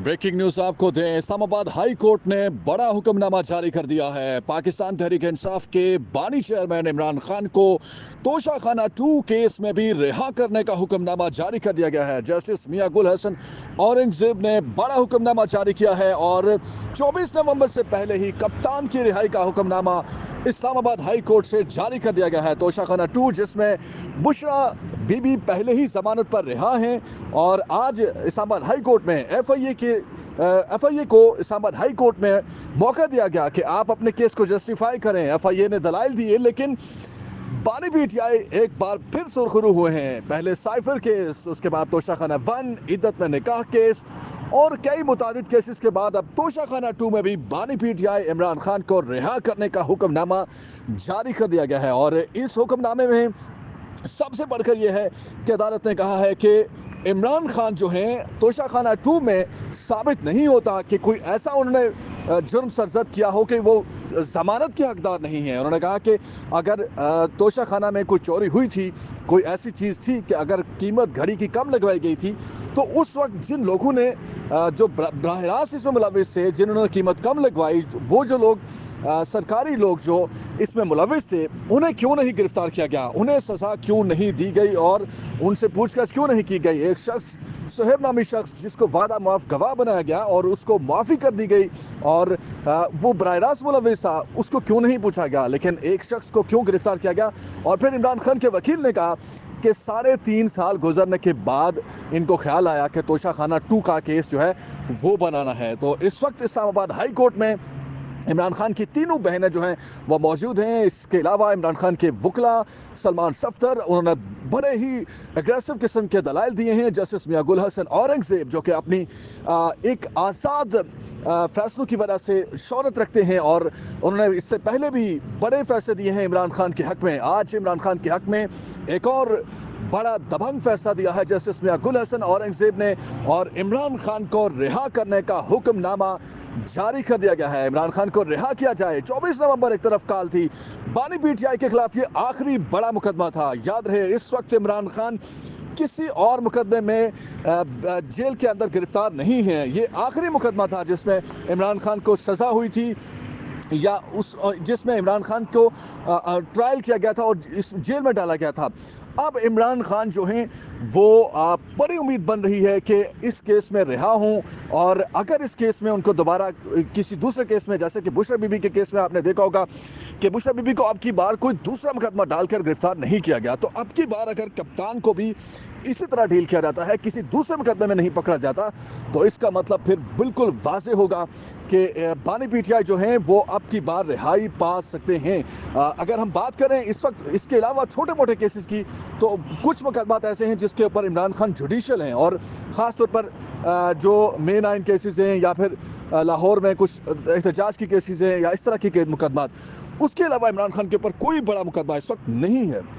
Breaking news आपको दें। Islamabad high court ने बड़ा हुक्मनामा जारी कर दिया है। पाकिस्तान तहरीक इंसाफ के बानी चेयरमैन इमरान खान को तोशाखाना 2 केस में भी रिहा करने का हुक्मनामा जारी कर दिया गया है। जस्टिस मियां गुल हसन औरंगजेब ने बड़ा हुक्मनामा जारी किया है और 24 नवंबर से पहले ही कप्तान की रिहाई का हुक्मनामा इस्लामाबाद हाई कोर्ट से जारी कर दिया गया है। तोशाखाना 2 जिसमें बुशरा बीबी पहले ही जमानत पर रिहा हैं और आज इस्लामाबाद हाई कोर्ट में एफआईए को इस्लामाबाद हाई कोर्ट में मौका दिया गया कि आप अपने केस को जस्टिफाई करें। एफआईए ने दलाइल दिए, लेकिन बानी पीटीआई एक बार फिर सुरखरू हुए हैं। पहले साइफर केस, उसके बाद तोशाखाना 1, इद्दत में निकाह केस और कई मुतादिद केसेस के बाद अब तोशाखाना 2 में भी बानी पीटीआई इमरान खान को रिहा करने का हुक्मनामा जारी कर दिया गया है। और इस हुक्मनामे में सबसे बढ़कर यह है कि अदालत ने कहा है कि इमरान खान जो हैं तोशाखाना 2 में साबित नहीं होता कि कोई ऐसा उन्होंने जुर्म सरजद किया हो कि वो ज़मानत के हकदार नहीं है। उन्होंने कहा कि अगर तोशाखाना में कोई चोरी हुई थी, कोई ऐसी चीज़ थी कि अगर कीमत घड़ी की कम लगवाई गई थी, तो उस वक्त जिन लोगों ने जो बराह रास्त इसमें मुलविस थे, जिन्होंने कीमत कम लगवाई, वो जो लोग सरकारी लोग जो इसमें मुलविस थे, उन्हें क्यों नहीं गिरफ्तार किया गया, उन्हें सज़ा क्यों नहीं दी गई और उनसे पूछताछ क्यों नहीं की गई। एक शख्स, सुहेब नामी शख्स, जिसको वादा माफ गवाह बनाया गया और उसको माफ़ी कर दी गई और वो बराह रास्त मुलविस था, उसको क्यों नहीं पूछा गया, लेकिन एक शख्स को क्यों गिरफ्तार किया गया। और फिर इमरान खान के वकील ने कहा कि 3.5 साल गुजरने के बाद इनको ख्याल आया कि तोशाखाना 2 का केस जो है वो बनाना है। तो इस वक्त इस्लामाबाद हाई कोर्ट में इमरान खान की तीनों बहनें जो हैं वो मौजूद हैं। इसके अलावा इमरान खान के वकला सलमान सफ्दर, उन्होंने बड़े ही एग्रेसिव किस्म के दलाइल दिए हैं। जस्टिस मियां गुल हसन औरंगजेब जो कि अपनी एक आज़ाद फैसलों की वजह से शोहरत रखते हैं और उन्होंने इससे पहले भी बड़े फैसले दिए हैं इमरान खान के हक़ में। आज इमरान खान के हक़ में एक और बड़ा दबंग फैसला दिया है जस्टिस मियां गुल हसन औरंगजेब ने और इमरान खान को रिहा करने का हुक्मनामा जारी कर दिया गया है। इमरान खान को रिहा किया जाए। 24 नवंबर एक तरफ काल थी, बानी पीटीआई के खिलाफ ये आखिरी बड़ा मुकदमा था। याद रहे, इस वक्त इमरान खान किसी और मुकदमे में जेल के अंदर गिरफ्तार नहीं है। ये आखिरी मुकदमा था जिसमें इमरान खान को सज़ा हुई थी या जिसमें इमरान खान को ट्रायल किया गया था और इस जेल में डाला गया था। अब इमरान खान जो हैं वो बड़ी उम्मीद बन रही है कि इस केस में रिहा हों और अगर इस केस में उनको दोबारा किसी दूसरे केस में, जैसे कि बुशरा बीबी के केस में आपने देखा होगा कि बुशरा बीबी को अब की बार कोई दूसरा मुकदमा डालकर गिरफ्तार नहीं किया गया, तो अब की बार अगर कप्तान को भी इसी तरह डील किया जाता है, किसी दूसरे मुकदमे में नहीं पकड़ा जाता, तो इसका मतलब फिर बिल्कुल वाज़ेह होगा कि बानी पीटीआई जो हैं वो अब की बार रिहाई पा सकते हैं। अगर हम बात करें इस वक्त इसके अलावा छोटे मोटे केसेस की, तो कुछ मुकदमात ऐसे हैं जिसके ऊपर इमरान खान जुडिशल हैं और ख़ास तौर पर जो मेन 9 केसेस हैं या फिर लाहौर में कुछ एहतजाज की केसेस हैं या इस तरह के मुकदमात, उसके अलावा इमरान खान के ऊपर कोई बड़ा मुकदमा इस वक्त नहीं है।